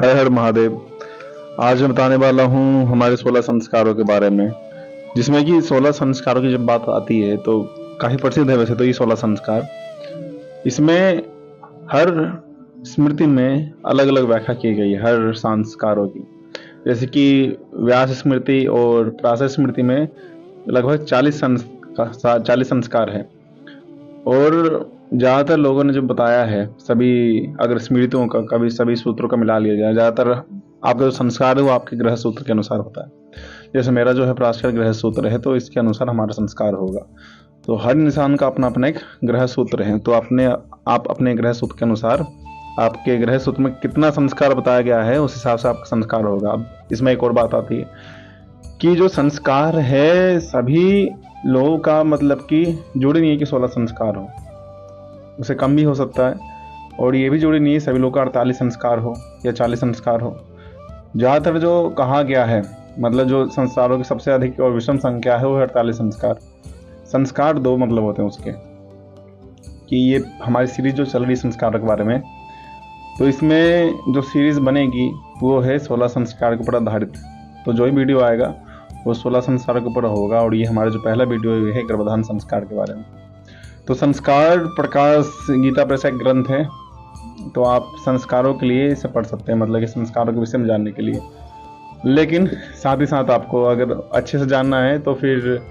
हर हर महादेव। आज मैं बताने वाला हूँ हमारे 16 संस्कारों के बारे में, जिसमें कि 16 संस्कारों की जब बात आती है तो काफी प्रसिद्ध है वैसे तो ये 16 संस्कार। इसमें हर स्मृति में अलग अलग व्याख्या की गई है हर संस्कारों की। जैसे कि व्यास स्मृति और प्रासर स्मृति में लगभग 40 संस्कार है। और ज्यादातर लोगों ने जो बताया है, सभी अगर स्मृतियों का कभी सभी सूत्रों का मिला लिया जाए, ज्यादातर आपका जो संस्कार है वो आपके ग्रह सूत्र के अनुसार होता है। जैसे मेरा जो है पराशर ग्रह सूत्र है, तो इसके अनुसार हमारा संस्कार होगा। तो हर इंसान का अपना अपना एक ग्रह सूत्र है, तो आप अपने ग्रह सूत्र के अनुसार आपके गृह सूत्र में कितना संस्कार बताया गया है उस हिसाब से आपका संस्कार होगा। अब इसमें एक और बात आती है कि जो संस्कार है सभी लोगों का, मतलब कि जरूरी नहीं है कि 16 संस्कार हो, उससे कम भी हो सकता है। और ये भी जरूरी नहीं है सभी लोगों का 48 संस्कार हो या 40 संस्कार हो। ज़्यादातर जो कहा गया है, मतलब जो संस्कारों की सबसे अधिक और विषम संख्या है वो है 48 संस्कार। संस्कार दो मतलब होते हैं उसके, कि ये हमारी सीरीज जो चल रही संस्कार के बारे में, तो इसमें जो सीरीज बनेगी वो है 16 संस्कार के ऊपर आधारित। तो जो ही वीडियो आएगा वो 16 संस्कार के ऊपर होगा। और ये हमारा जो पहला वीडियो है गर्भाधान संस्कार के बारे में। तो संस्कार प्रकाश गीता प्रेस एक ग्रंथ है, तो आप संस्कारों के लिए इसे पढ़ सकते हैं, मतलब कि संस्कारों के विषय में जानने के लिए। लेकिन साथ ही साथ आपको अगर अच्छे से जानना है तो फिर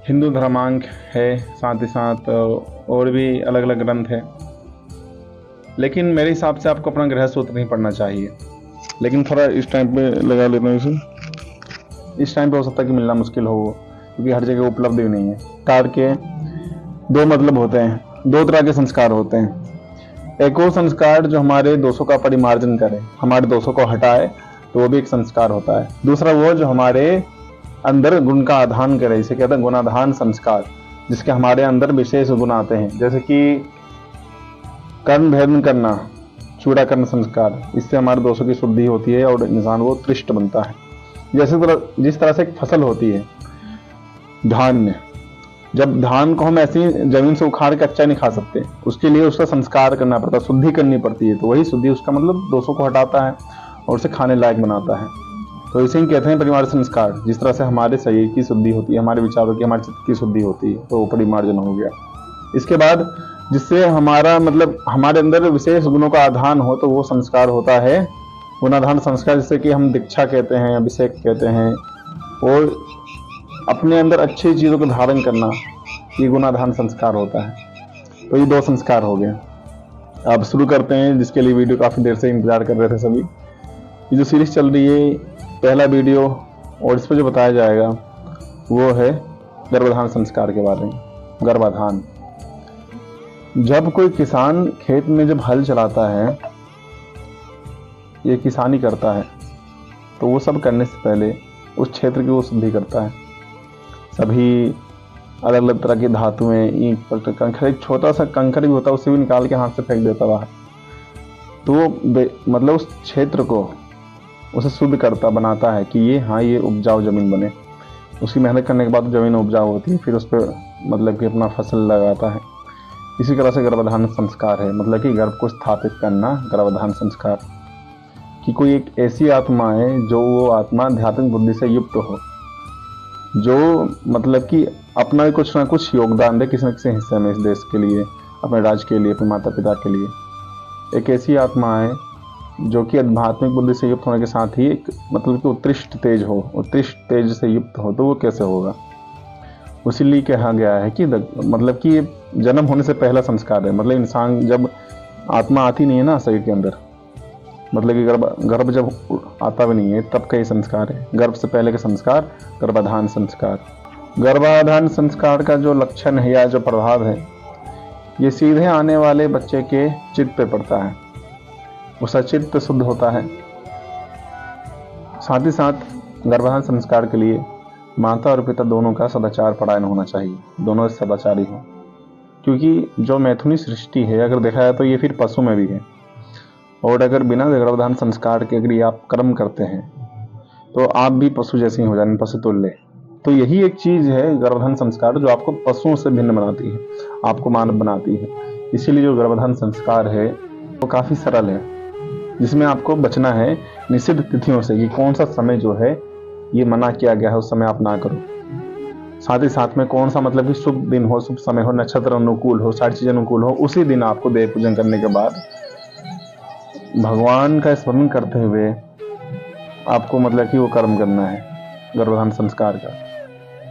हिंदू धर्मांक है, साथ ही साथ और भी अलग अलग ग्रंथ है। लेकिन मेरे हिसाब से आपको अपना ग्रह सूत्र नहीं पढ़ना चाहिए। लेकिन थोड़ा इस टाइम पे लगा लेता हूँ इसे। इस टाइम पे हो सकता है कि मिलना मुश्किल हो, क्योंकि हर जगह उपलब्ध भी नहीं है। कार के दो मतलब होते हैं, दो तरह के संस्कार होते हैं। एक वो संस्कार जो हमारे दोषों का परिमार्जन करे, हमारे दोषों को हटाए, तो वो भी एक संस्कार होता है। दूसरा वो जो हमारे अंदर गुण का आधान करे, इसे कहते हैं गुणाधान संस्कार, जिसके हमारे अंदर विशेष गुण आते हैं। जैसे कि कर्म भेदन करना, चूड़ाकरण संस्कार, इससे हमारे दोषों की शुद्धि होती है और इंसान वो उत्कृष्ट बनता है। जिस तरह से एक फसल होती है धान्य, जब धान को हम ऐसी जमीन से उखाड़ के कच्चा नहीं खा सकते, उसके लिए उसका संस्कार करना पड़ता है, शुद्धि करनी पड़ती है। तो वही शुद्धि उसका मतलब दोषों को हटाता है और उसे खाने लायक बनाता है। तो इसे ही कहते हैं परिमार्जन संस्कार। जिस तरह से हमारे शरीर की शुद्धि होती है, हमारे विचारों की, हमारे चित्त की शुद्धि होती है, तो वो परिमार्जन हो गया। इसके बाद जिससे हमारा मतलब हमारे अंदर विशेष गुणों का आधान हो, तो वो संस्कार होता है गुणाधान संस्कार, जिससे कि हम दीक्षा कहते हैं, अभिषेक कहते हैं। और अपने अंदर अच्छी चीजों को धारण करना, ये गुणाधान संस्कार होता है। तो ये दो संस्कार हो गए। अब शुरू करते हैं, जिसके लिए वीडियो काफी देर से इंतजार कर रहे थे सभी। ये जो सीरीज चल रही है, पहला वीडियो और इस पर जो बताया जाएगा वो है गर्भाधान संस्कार के बारे में। गर्भाधान, जब कोई किसान खेत में जब हल चलाता है, ये किसानी करता है, तो वो सब करने से पहले उस क्षेत्र की वो शुद्धि करता है। सभी अलग अलग तरह की धातुएं, ईंट पत्थर कंकड़, एक छोटा सा कंकड़ भी होता है उसे भी निकाल के हाथ से फेंक देता बाहर। तो मतलब उस क्षेत्र को उसे शुद्ध करता, बनाता है कि ये उपजाऊ जमीन बने। उसकी मेहनत करने के बाद जमीन उपजाऊ होती है, फिर उस पर मतलब कि अपना फसल लगाता है। इसी तरह से गर्भाधान संस्कार है, मतलब कि गर्भ को स्थापित करना गर्भाधान संस्कार। कि कोई एक ऐसी आत्मा है जो वो आत्मा आध्यात्मिक बुद्धि से युक्त हो, जो मतलब कि अपना कुछ ना कुछ योगदान दे किसी न किसी हिस्से में, इस देश के लिए, अपने राज्य के लिए, अपने माता पिता के लिए। एक ऐसी आत्मा है जो कि आध्यात्मिक बुद्धि से युक्त होने के साथ ही मतलब कि उत्कृष्ट तेज हो, उत्कृष्ट तेज से युक्त हो। तो वो कैसे होगा? उसीलिए कहा गया है कि मतलब कि ये जन्म होने से पहला संस्कार है। मतलब इंसान जब आत्मा आती नहीं है ना शरीर के अंदर, मतलब कि गर्भ जब आता भी नहीं है, तब का ये संस्कार है। गर्भ से पहले का संस्कार गर्भाधान संस्कार। गर्भाधान संस्कार का जो लक्षण है या जो प्रभाव है, ये सीधे आने वाले बच्चे के चित्त पे पड़ता है, उसका चित्त शुद्ध होता है। साथ ही साथ गर्भाधान संस्कार के लिए माता और पिता दोनों का सदाचार परायण होना चाहिए, दोनों सदाचारी हो। क्योंकि जो मैथुनी सृष्टि है, अगर देखा जाए तो ये फिर पशु में भी है। और अगर बिना गर्भाधान संस्कार के अगर ये आप कर्म करते हैं, तो आप भी पशु जैसे ही हो जाएंगे, पशु तुल्य। तो यही एक चीज है गर्भाधान संस्कार, जो आपको पशुओं से भिन्न बनाती है, आपको मानव बनाती है। इसीलिए जो गर्भाधान संस्कार है वो काफी सरल है। जिसमें आपको बचना है निषिद्ध तिथियों से, कि कौन सा समय जो है ये मना किया गया है उस समय आप ना करो। साथ ही साथ में कौन सा मतलब कि शुभ दिन हो, शुभ समय हो, नक्षत्र अनुकूल हो, सारी चीजें अनुकूल हो, उसी दिन आपको देव पूजन करने के बाद भगवान का स्मरण करते हुए आपको मतलब कि वो कर्म करना है, गर्भधारण संस्कार का।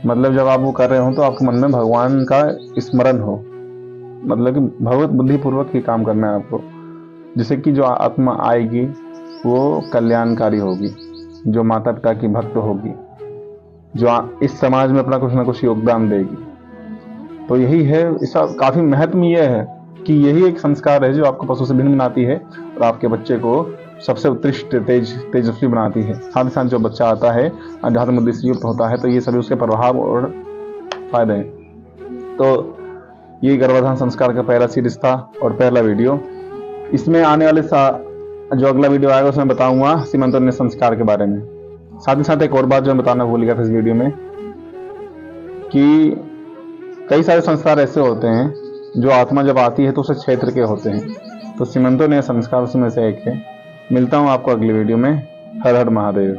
मतलब जब आप वो कर रहे हो तो आपके मन में भगवान का स्मरण हो, मतलब कि भगवत बुद्धि पूर्वक ही काम करना है आपको, जिससे कि जो आत्मा आएगी वो कल्याणकारी होगी, जो माता पिता की भक्त होगी, जो इस समाज में अपना कुछ ना कुछ योगदान देगी। तो यही है, इसका काफी महत्व यह है कि यही एक संस्कार है जो आपको पशु से भिन्न बनाती है और आपके बच्चे को सबसे उत्कृष्ट तेजस्वी बनाती है। साथ ही साथ जो बच्चा आता है अध्यात्म बुद्धि से युक्त होता है तो ये सभी उसके प्रभाव और फायदे हैं। तो ये गर्भाधान संस्कार का पहला सीरीज था और पहला वीडियो। इसमें आने वाले जो अगला वीडियो आएगा उसमें बताऊंगा सीमंतोन्नय संस्कार के बारे में। साथ ही साथ एक और बात जो मैं बताना भूल गया था इस वीडियो में, कि कई सारे संस्कार ऐसे होते हैं जो आत्मा जब आती है तो उस क्षेत्र के होते हैं, तो सीमंतोन्नय संस्कार उसमें से एक है। मिलता हूं आपको अगली वीडियो में। हर हर महादेव।